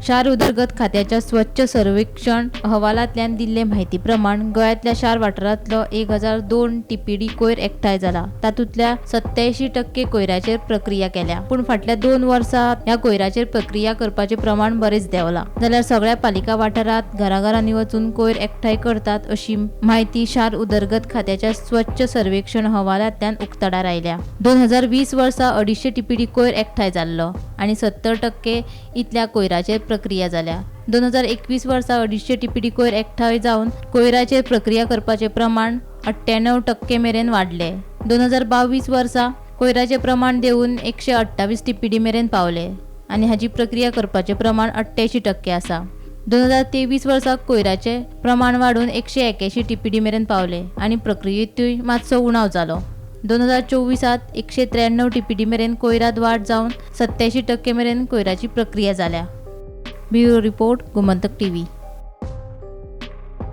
शार उदरगत खात्याच्या स्वच्छ सर्वेक्षण अहवालांतल्यान दिल्ले म्हायती प्रमाण गोंयांतल्या शार वाठारांतलो 1002 टीपीडी कोयर एकठांय जाला। तातूंतल्या 87% कोयराचेर प्रक्रिया केल्या, पूण फाटल्या 2 वर्सांत ह्या कोयराचेर प्रक्रिया करपाचें प्रमाण बरेंच देंवलां। जाल्यार सगळ्या पालिका वाठारांत घराघरांनी वचून कोयर एकठांय करतात अशी म्हायती शार उदरगत खात्याच्या स्वच्छ सर्वेक्षण अहवालांतल्यान उक्ताडार आयल्या। 2020 वर्सा 250 टीपीडी कोयर एकठांय जाल्लो आनी 70% इतल्या कोयराचेर प्रक्रिया जाल्या। 2021 वर्सा 250 टीपीडी कोयर एकठांय जावन कोयराचेर प्रक्रिया करपाचे प्रमाण 98% मेरेन वाडले। 2022 वर्सा कोयराचे प्रमाण देंवून 128 टीपीडी मेरेन पावले आनी हाची प्रक्रिया करपाचे प्रमाण 88% आसा। 2023 वर्सा कोयराचे प्रमाण वाडून 181 टीपीडी मेरेन पावले आनी प्रक्रियेतूय मातसो उणाव जालो। 2024 193 टीपीडी मेरेन कोयरात वाड जावन 87% मेरेन कोयराची प्रक्रिया जाल्या। Bureau report, Gomantak TV.